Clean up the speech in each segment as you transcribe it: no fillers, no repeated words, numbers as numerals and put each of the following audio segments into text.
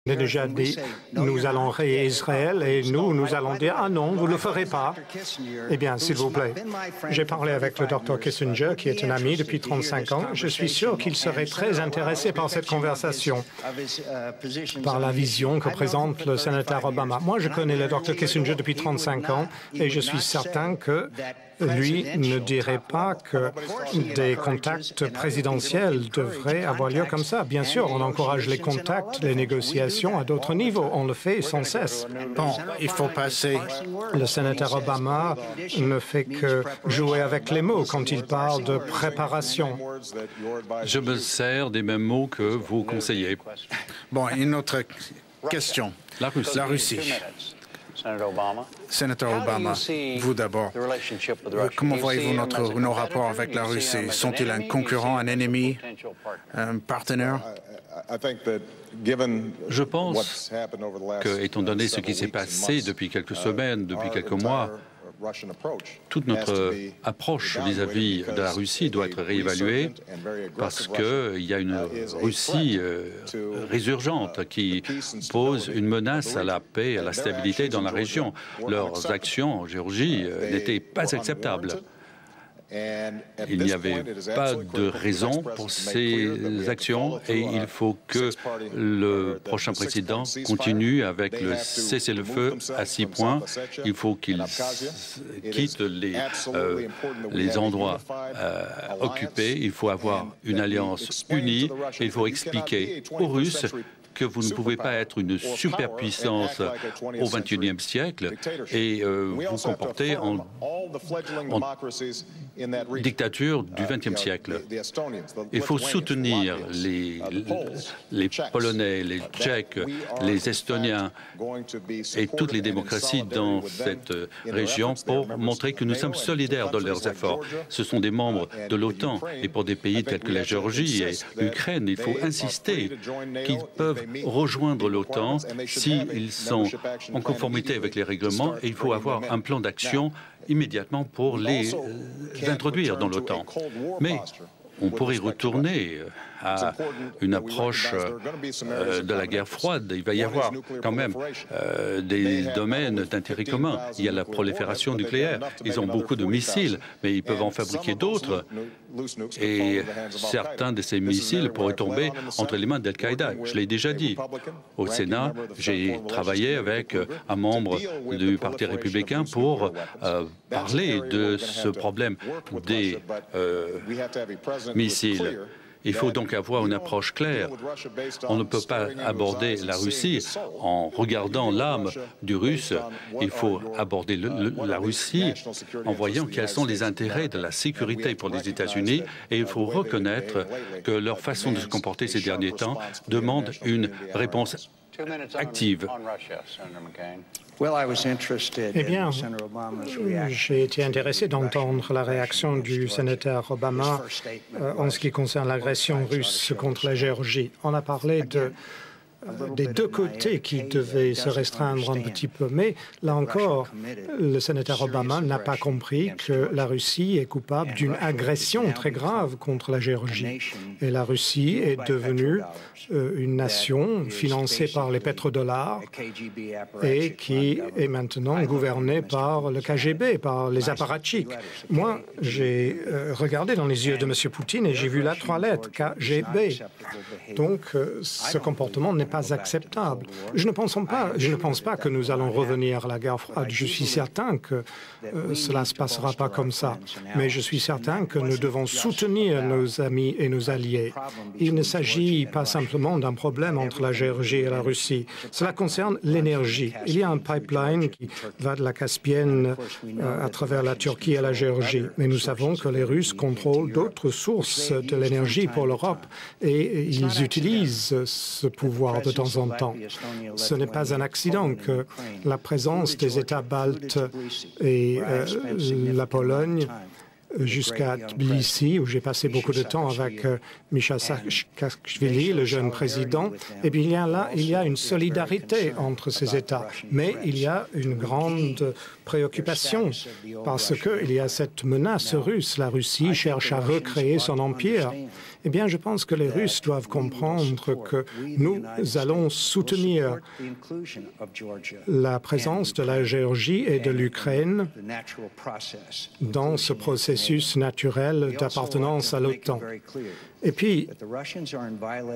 On a déjà dit, nous allons rayer Israël et nous allons dire, ah non, vous ne le ferez pas. Eh bien, s'il vous plaît, j'ai parlé avec le Dr Kissinger, qui est un ami depuis 35 ans. Je suis sûr qu'il serait très intéressé par cette conversation, par la vision que présente le sénateur Obama. Moi, je connais le Dr Kissinger depuis 35 ans et je suis certain que lui ne dirait pas que des contacts présidentiels devraient avoir lieu comme ça. Bien sûr, on encourage les contacts, les négociations à d'autres niveaux. On le fait sans cesse. Bon, il faut passer. Le sénateur Obama ne fait que jouer avec les mots quand il parle de préparation. Je me sers des mêmes mots que vos conseillers. Bon, une autre question. La Russie. Sénateur Obama, vous d'abord. Comment voyez-vous nos rapports avec la Russie? Sont-ils un concurrent, un ennemi, un partenaire? Je pense que, étant donné ce qui s'est passé depuis quelques semaines, depuis quelques mois, toute notre approche vis-à-vis de la Russie doit être réévaluée parce qu'il y a une Russie résurgente qui pose une menace à la paix et à la stabilité dans la région. Leurs actions en Géorgie n'étaient pas acceptables. Il n'y avait pas de raison pour ces actions et il faut que le prochain président continue avec le cessez-le-feu à 6 points. Il faut qu'il quitte les endroits occupés. Il faut avoir une alliance unie et il faut expliquer aux Russes que vous ne pouvez pas être une superpuissance au XXIe siècle et vous comporter en dictature du XXe siècle. Il faut soutenir les Polonais, les Tchèques, les Estoniens et toutes les démocraties dans cette région pour montrer que nous sommes solidaires de leurs efforts. Ce sont des membres de l'OTAN et pour des pays tels que la Géorgie et l'Ukraine, il faut insister qu'ils peuvent rejoindre l'OTAN s'ils sont en conformité avec les règlements et il faut avoir un plan d'action immédiatement pour les introduire dans l'OTAN. Mais on pourrait retourner à une approche de la guerre froide. Il va y avoir quand même des domaines d'intérêt commun. Il y a la prolifération nucléaire. Ils ont beaucoup de missiles, mais ils peuvent en fabriquer d'autres. Et certains de ces missiles pourraient tomber entre les mains d'Al-Qaïda. Je l'ai déjà dit. Au Sénat, j'ai travaillé avec un membre du Parti républicain pour parler de ce problème des missiles. Il faut donc avoir une approche claire. On ne peut pas aborder la Russie en regardant l'âme du Russe. Il faut aborder la Russie en voyant quels sont les intérêts de la sécurité pour les États-Unis et il faut reconnaître que leur façon de se comporter ces derniers temps demande une réponse active. Eh bien, j'ai été intéressé d'entendre la réaction du sénateur Obama en ce qui concerne l'agression russe contre la Géorgie. On a parlé des deux côtés qui devaient se restreindre un petit peu. Mais là encore, le sénateur Obama n'a pas compris que la Russie est coupable d'une agression très grave contre la Géorgie. Et la Russie est devenue une nation financée par les pétrodollars et qui est maintenant gouvernée par le KGB, par les apparatchiks. Moi, j'ai regardé dans les yeux de M. Poutine et j'ai vu là 3 lettres, KGB. Donc, ce comportement n'est pas acceptable. Je ne pense pas que nous allons revenir à la guerre froide. Je suis certain que cela ne se passera pas comme ça. Mais je suis certain que nous devons soutenir nos amis et nos alliés. Il ne s'agit pas simplement d'un problème entre la Géorgie et la Russie. Cela concerne l'énergie. Il y a un pipeline qui va de la Caspienne à travers la Turquie et la Géorgie. Mais nous savons que les Russes contrôlent d'autres sources de l'énergie pour l'Europe et ils utilisent ce pouvoir de temps en temps. Ce n'est pas un accident que la présence des États baltes et la Pologne jusqu'à Tbilissi, où j'ai passé beaucoup de temps avec Michal Saakashvili, le jeune président, et bien il y a une solidarité entre ces États. Mais il y a une grande préoccupation parce qu'il y a cette menace russe. La Russie cherche à recréer son empire Eh bien, je pense que les Russes doivent comprendre que nous allons soutenir la présence de la Géorgie et de l'Ukraine dans ce processus naturel d'appartenance à l'OTAN. Et puis,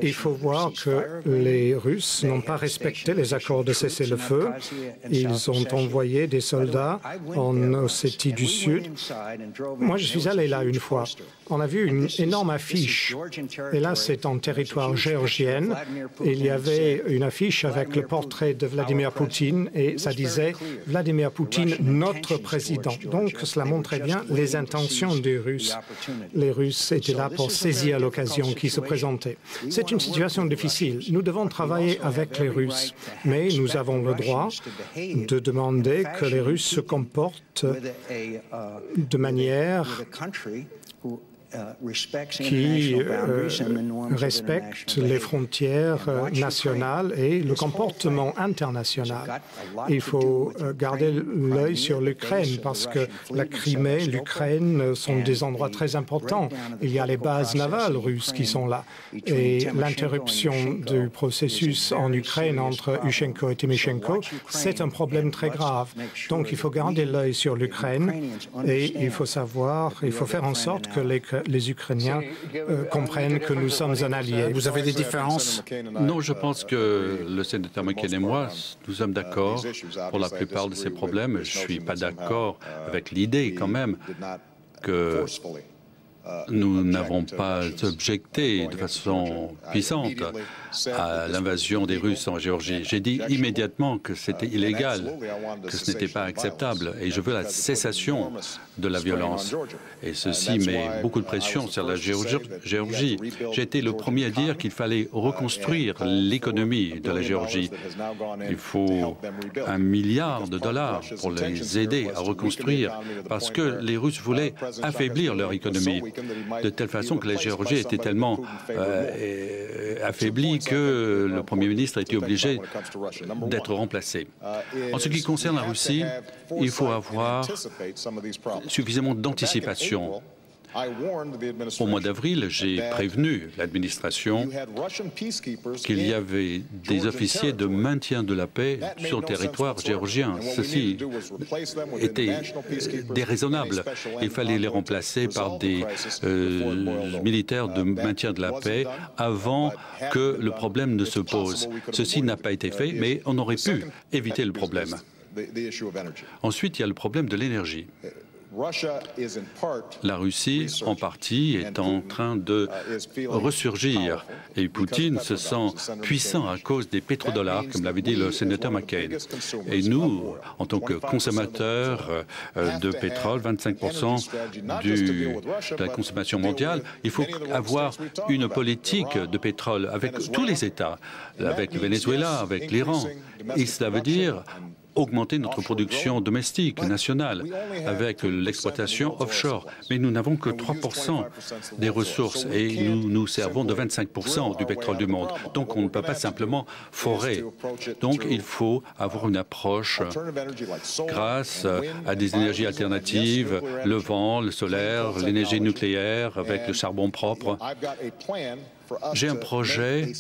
il faut voir que les Russes n'ont pas respecté les accords de cessez-le-feu. Ils ont envoyé des soldats en Ossétie du Sud. Moi, je suis allé là une fois. On a vu une énorme affiche. Et là, c'est en territoire géorgien. Il y avait une affiche avec le portrait de Vladimir Poutine et ça disait « Vladimir Poutine, notre président ». Donc, cela montrait bien les intentions des Russes. Les Russes étaient là pour saisir l'occasion qui se présentait. C'est une situation difficile. Nous devons travailler avec les Russes, mais nous avons le droit de demander que les Russes se comportent de manière qui respecte les frontières nationales et le comportement international. Il faut garder l'œil sur l'Ukraine parce que la Crimée, l'Ukraine sont des endroits très importants. Il y a les bases navales russes qui sont là. Et l'interruption du processus en Ukraine entre Yushchenko et Tymoshenko, c'est un problème très grave. Donc il faut garder l'œil sur l'Ukraine et il faut faire en sorte que les Ukrainiens comprennent que nous sommes un allié. Vous avez des différences? Non, je pense que le sénateur McCain et moi, nous sommes d'accord pour la plupart de ces problèmes. Je ne suis pas d'accord avec l'idée quand même que nous n'avons pas objecté de façon puissante à l'invasion des Russes en Géorgie. J'ai dit immédiatement que c'était illégal, que ce n'était pas acceptable, et je veux la cessation de la violence. Et ceci met beaucoup de pression sur la Géorgie. J'ai été le premier à dire qu'il fallait reconstruire l'économie de la Géorgie. Il faut $1 milliard pour les aider à reconstruire, parce que les Russes voulaient affaiblir leur économie, de telle façon que la Géorgie était tellement affaiblie que le Premier ministre a été obligé d'être remplacé. En ce qui concerne la Russie, il faut avoir suffisamment d'anticipation. Au mois d'avril, j'ai prévenu l'administration qu'il y avait des officiers de maintien de la paix sur le territoire géorgien. Ceci était déraisonnable. Il fallait les remplacer par des militaires de maintien de la paix avant que le problème ne se pose. Ceci n'a pas été fait, mais on aurait pu éviter le problème. Ensuite, il y a le problème de l'énergie. La Russie, en partie, est en train de ressurgir et Poutine se sent puissant à cause des pétrodollars, comme l'avait dit le sénateur McCain. Et nous, en tant que consommateurs de pétrole, 25% de la consommation mondiale, il faut avoir une politique de pétrole avec tous les États, avec le Venezuela, avec l'Iran. Et cela veut dire augmenter notre production domestique, nationale, avec l'exploitation offshore. Mais nous n'avons que 3% des ressources et nous nous servons de 25% du pétrole du monde. Donc on ne peut pas simplement forer. Donc il faut avoir une approche grâce à des énergies alternatives, le vent, le solaire, l'énergie nucléaire, avec le charbon propre. J'ai un projet